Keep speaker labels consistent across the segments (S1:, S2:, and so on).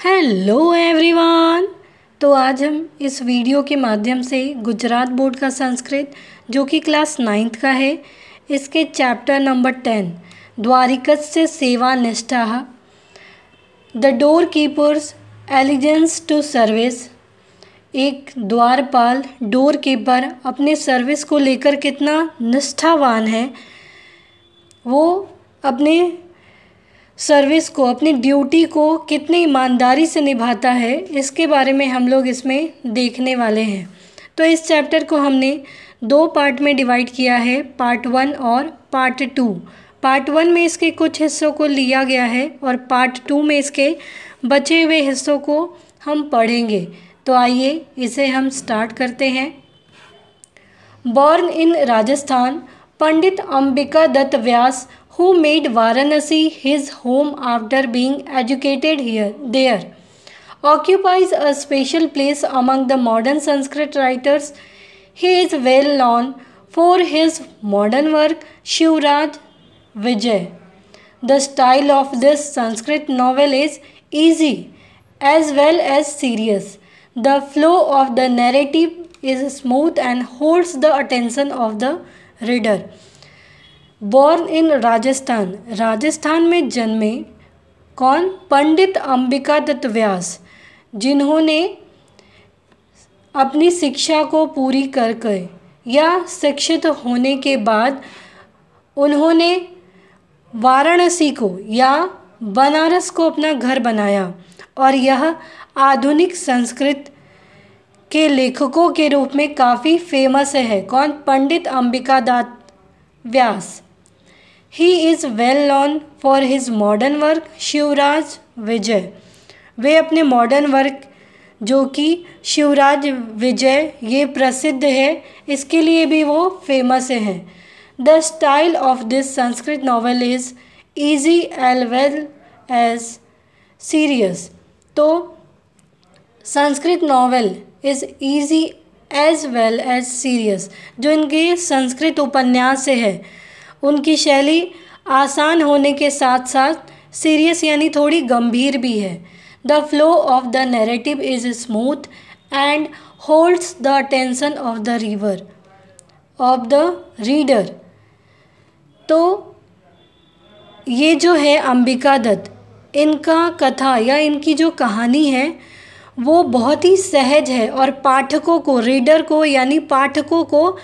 S1: Hello everyone. तो आज हम इस वीडियो के माध्यम से गुजरात बोर्ड का संस्कृत जो कि क्लास 9th का है, इसके चैप्टर नंबर 10 द्वारिकस्य सेवा निष्ठा the door keepers allegiance to service. एक द्वारपाल डोर कीपर अपने सर्विस को लेकर कितना निष्ठावान है, वो अपने सर्विस को, अपनी ड्यूटी को कितनी ईमानदारी से निभाता है, इसके बारे में हम लोग इसमें देखने वाले हैं। तो इस चैप्टर को हमने 2 पार्ट में डिवाइड किया है, पार्ट 1 और पार्ट 2। पार्ट 1 में इसके कुछ हिस्सों को लिया गया है और पार्ट 2 में इसके बचे हुए हिस्सों को हम पढ़ेंगे। तो आइए इसे हम स्टार्ट करते हैं। Born in Rajasthan, Pandit Ambika Datt Vyas who made Varanasi his home after being educated there, occupies a special place among the modern Sanskrit writers. He is well known for his modern work Shivraj Vijay. The style of this Sanskrit novel is easy as well as serious. The flow of the narrative is smooth and holds the attention of the reader. Born in Rajasthan, Rajasthan में जन्मे कौन? पंडित अंबिका दत्त व्यास, जिन्होंने अपनी शिक्षा को पूरी करके या शिक्षित होने के बाद उन्होंने वाराणसी को या बनारस को अपना घर बनाया और यह आधुनिक संस्कृत के लेखकों के रूप में काफ़ी फेमस है। कौन? पंडित अंबिका दत्त व्यास। He is well known for his modern work Shivraj विजय। वे अपने मॉडर्न वर्क जो कि शिवराज विजय ये प्रसिद्ध है, इसके लिए भी वो फेमस हैं। The style of this Sanskrit novel is easy as well as serious. तो Sanskrit novel is easy as well as serious, जो इनके संस्कृत उपन्यास से है, उनकी शैली आसान होने के साथ साथ सीरियस यानी थोड़ी गंभीर भी है। The flow of the narrative is smooth and holds the attention of the reader. तो ये जो है अंबिका दत्त, इनका कथा या इनकी जो कहानी है वो बहुत ही सहज है और पाठकों को, रीडर को यानी पाठकों को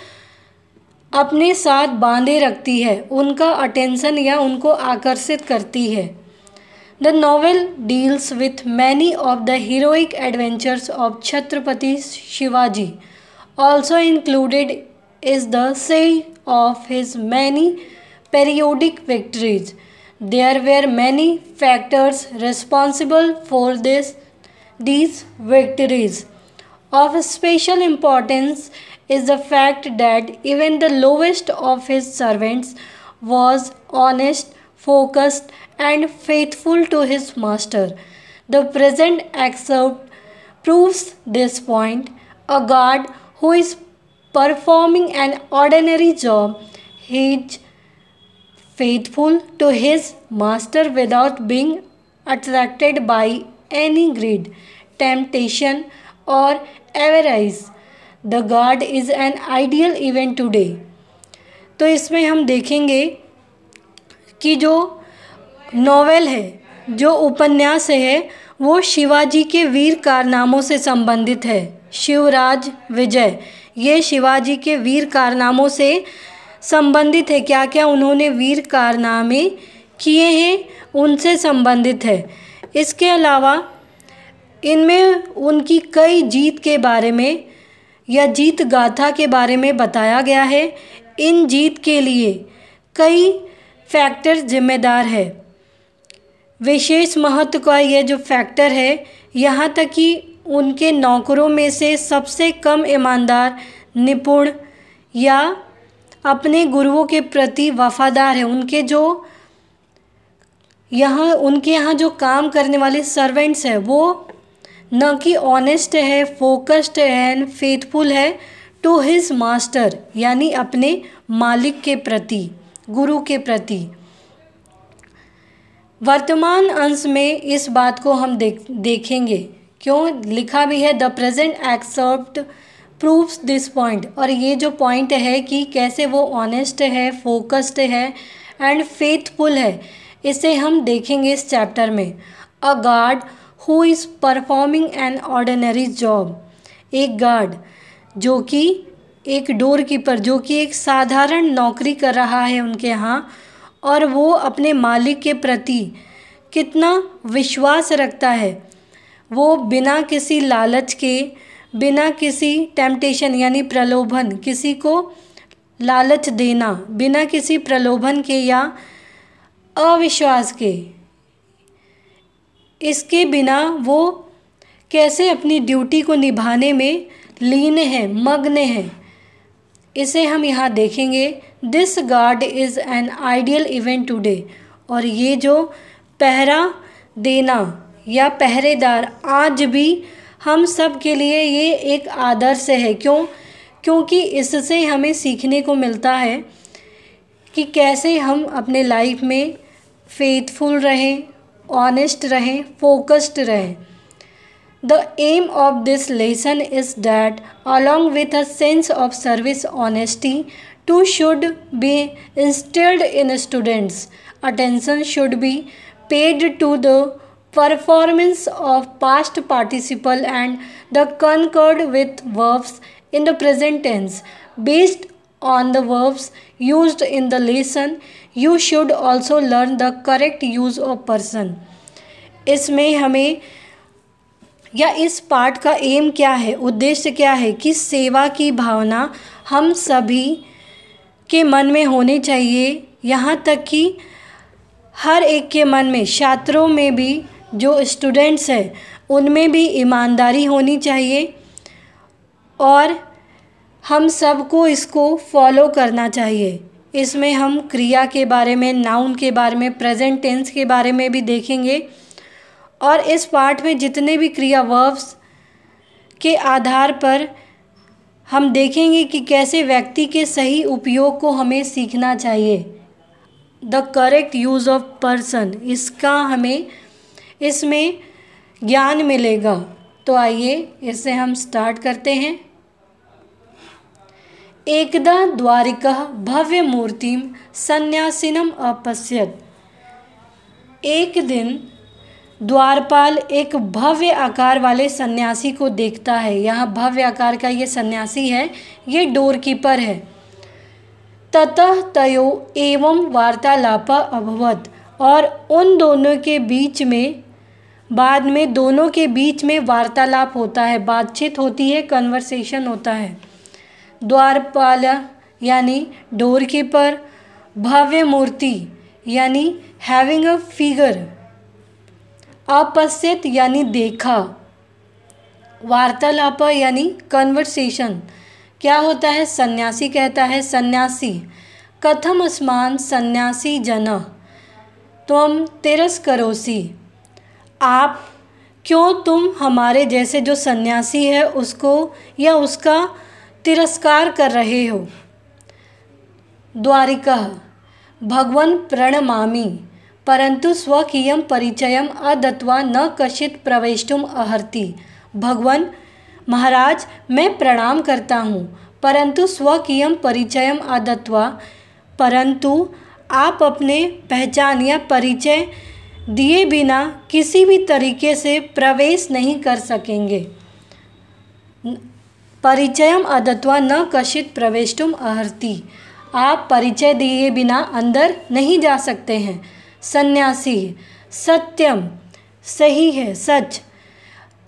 S1: अपने साथ बांधे रखती है, उनका अटेंशन या उनको आकर्षित करती है। The novel deals with many of the heroic adventures of Chhatrapati Shivaji. Also included is the sale of his many periodic victories. There were many factors responsible for these victories. Of special importance is the fact that even the lowest of his servants was honest, focused, and faithful to his master. The present excerpt proves this point. A guard who is performing an ordinary job is faithful to his master without being attracted by any greed, temptation, or avarice. The guard is an ideal event today. तो इसमें हम देखेंगे कि जो novel है, जो उपन्यास है, वो शिवाजी के वीर कारनामों से संबंधित है। शिवराज विजय, ये शिवाजी के वीर कारनामों से संबंधित है। क्या क्या उन्होंने वीर कारनामे किए हैं, उनसे संबंधित है। इसके अलावा इनमें उनकी कई जीत के बारे में या जीत गाथा के बारे में बताया गया है। इन जीत के लिए कई फैक्टर जिम्मेदार है। विशेष महत्व का यह जो फैक्टर है, यहाँ तक कि उनके नौकरों में से सबसे कम ईमानदार, निपुण या अपने गुरुओं के प्रति वफादार है। उनके यहाँ जो काम करने वाले सर्वेंट्स हैं वो न कि ऑनेस्ट है, फोकस्ड है एंड फेथफुल है टू हिज मास्टर, यानी अपने मालिक के प्रति, गुरु के प्रति। वर्तमान अंश में इस बात को हम देखेंगे, क्यों लिखा भी है the present excerpt proves this point. और ये जो पॉइंट है कि कैसे वो ऑनेस्ट है, फोकस्ड है एंड फेथफुल है, इसे हम देखेंगे इस चैप्टर में। A guard who is performing an ordinary job, एक गार्ड जो कि एक डोर कीपर जो कि एक साधारण नौकरी कर रहा है उनके यहाँ, और वो अपने मालिक के प्रति कितना विश्वास रखता है। वो बिना किसी लालच के, बिना किसी टेम्पटेशन यानी प्रलोभन, किसी को लालच देना, बिना किसी प्रलोभन के या अविश्वास के, इसके बिना वो कैसे अपनी ड्यूटी को निभाने में लीन है, मग्न है, इसे हम यहाँ देखेंगे। This guard is an ideal event today. और ये जो पहरा देना या पहरेदार आज भी हम सब के लिए ये एक आदर्श है। क्योंकि इससे हमें सीखने को मिलता है कि कैसे हम अपने लाइफ में फेथफुल रहें, ऑनेस्ट रहें, फोकस्ड रहें। The aim of this lesson is that along with a sense of service honesty too should be instilled in students. Attention should be paid to the performance of past participle and the concurred with verbs in the present tense. Based on the verbs used in the lesson, you should also learn the correct use of person. इसमें हमें या इस पाठ का M क्या है, उद्देश्य क्या है कि सेवा की भावना हम सभी के मन में होनी चाहिए। यहाँ तक कि हर एक के मन में, छात्रों में भी, जो स्टूडेंट्स हैं उनमें भी ईमानदारी होनी चाहिए और हम सबको इसको फॉलो करना चाहिए। इसमें हम क्रिया के बारे में, नाउन के बारे में, प्रेजेंट टेंस के बारे में भी देखेंगे। और इस पाठ में जितने भी क्रिया वर्ब्स के आधार पर हम देखेंगे कि कैसे व्यक्ति के सही उपयोग को हमें सीखना चाहिए। The correct use of person, इसका हमें इसमें ज्ञान मिलेगा। तो आइए इससे हम स्टार्ट करते हैं। एकदा द्वारिकः भव्य मूर्तिम सन्यासिनम अपश्यत। एक दिन द्वारपाल एक भव्य आकार वाले सन्यासी को देखता है। यहाँ भव्य आकार का ये सन्यासी है, ये डोर कीपर है। ततः तयो एवं वार्तालाप अभवत। और उन दोनों के बीच में, बाद में दोनों के बीच में वार्तालाप होता है, बातचीत होती है, कन्वर्सेशन होता है। द्वारपाल यानी डोर कीपर, भव्य मूर्ति यानी हैविंग अ फिगर, अपश्यत यानी देखा, वार्तालाप यानी कन्वर्सेशन। क्या होता है? सन्यासी कहता है, सन्यासी कथम अस्मान सन्यासी जन त्वम तिरस्करोसि। आप क्यों, तुम हमारे जैसे जो सन्यासी है उसको या उसका तिरस्कार कर रहे हो। द्वारिकः भगवन् प्रणमामि परंतु स्वकीयं परिचयम अदत्वा न कश्चित् प्रवेष्टुम अर्हति। भगवान महाराज, मैं प्रणाम करता हूँ, परंतु स्वकीयं परिचयम अदत्वा, परंतु आप अपने पहचान या परिचय दिए बिना किसी भी तरीके से प्रवेश नहीं कर सकेंगे। परिचयम अदत्वा न कश्चित् प्रवेष्टुम अर्हति, आप परिचय दिए बिना अंदर नहीं जा सकते हैं। सन्यासी सत्यम, सही है, सच।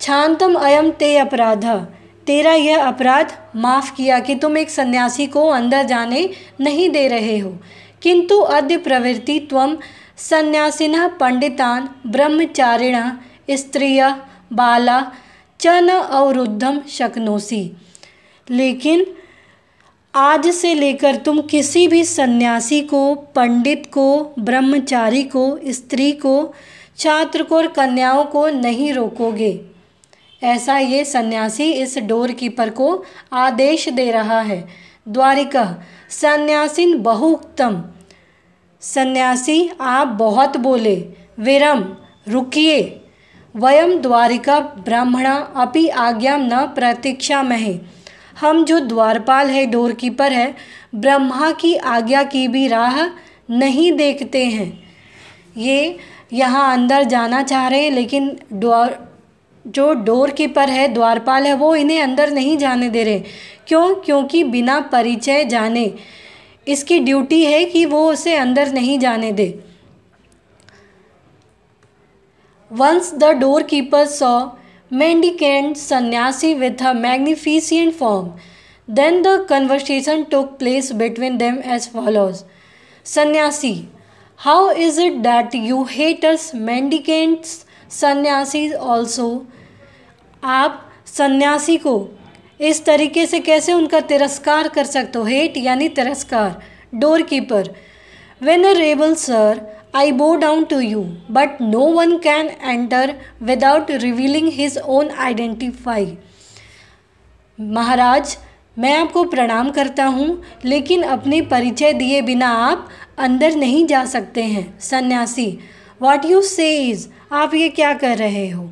S1: क्षांतम अयम ते अपराध, तेरा यह अपराध माफ़ किया कि तुम एक सन्यासी को अंदर जाने नहीं दे रहे हो। किंतु अद्य प्रवृत्ति त्वम सन्यासिनः पंडितान ब्रह्मचारिणः स्त्रियः बाला च न अवरुद्धम शक्नोसि। लेकिन आज से लेकर तुम किसी भी सन्यासी को, पंडित को, ब्रह्मचारी को, स्त्री को, छात्र को और कन्याओं को नहीं रोकोगे। ऐसा ये सन्यासी इस डोर कीपर को आदेश दे रहा है। द्वारिका सन्यासिन बहुक्तम, सन्यासी आप बहुत बोले, विरम रुकिए, वयम द्वारिका ब्राह्मणा अपि आज्ञा न प्रतीक्षामहे, हम जो द्वारपाल है, डोर कीपर है, ब्रह्मा की आज्ञा की भी राह नहीं देखते हैं। ये यहाँ अंदर जाना चाह रहे हैं, लेकिन जो डोर कीपर है, द्वारपाल है, वो इन्हें अंदर नहीं जाने दे रहे। क्यों? क्योंकि बिना परिचय जाने इसकी ड्यूटी है कि वो उसे अंदर नहीं जाने दे। Once the doorkeeper saw mendicant sannyasi with a magnificent form. Then the conversation took place between them as follows. Sannyasi, how is it that you hate us mendicants sannyasis also? आप सन्यासी को इस तरीके से कैसे उनका तिरस्कार कर सकते हो? हेट यानी तिरस्कार। Door keeper, venerable sir, I bow down to you, but no one can enter without revealing his own identity. महाराज, मैं आपको प्रणाम करता हूँ, लेकिन अपने परिचय दिए बिना आप अंदर नहीं जा सकते हैं। सन्यासी, What you say is, आप ये क्या कर रहे हो?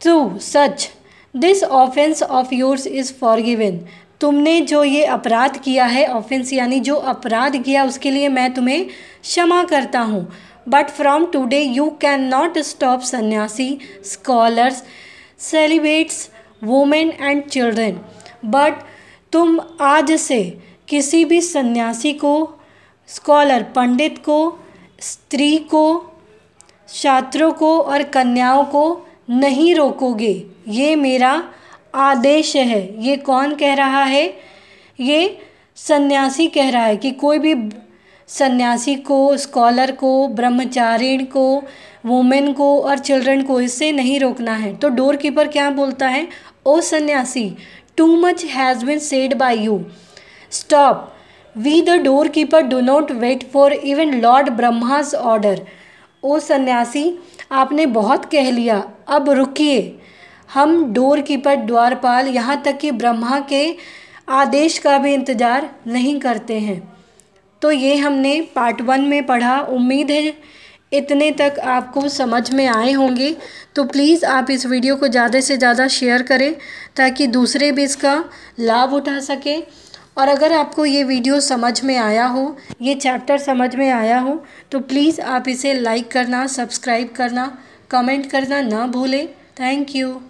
S1: True, such, this offense of yours is forgiven. तुमने जो ये अपराध किया है, ऑफेंस यानी जो अपराध किया, उसके लिए मैं तुम्हें क्षमा करता हूँ। But from today you can not stop sannyasi, scholars, celebrities, women and children. But तुम आज से किसी भी सन्यासी को, स्कॉलर पंडित को, स्त्री को, छात्रों को और कन्याओं को नहीं रोकोगे। ये मेरा आदेश है। ये कौन कह रहा है? ये सन्यासी कह रहा है कि कोई भी सन्यासी को, स्कॉलर को, ब्रह्मचारिणी को, वुमेन को और चिल्ड्रन को इससे नहीं रोकना है। तो डोर कीपर क्या बोलता है? O sannyasi, too much has been said by you, stop, we the doorkeeper do not wait for even Lord Brahma's order. O sannyasi, आपने बहुत कह लिया, अब रुकिए। हम डोर कीपर, द्वारपाल, यहाँ तक कि ब्रह्मा के आदेश का भी इंतज़ार नहीं करते हैं। तो ये हमने पार्ट 1 में पढ़ा। उम्मीद है इतने तक आपको समझ में आए होंगे। तो प्लीज़ आप इस वीडियो को ज़्यादा से ज़्यादा शेयर करें ताकि दूसरे भी इसका लाभ उठा सकें। और अगर आपको ये वीडियो समझ में आया हो, ये चैप्टर समझ में आया हो, तो प्लीज़ आप इसे लाइक करना, सब्सक्राइब करना, कमेंट करना ना भूलें। Thank you.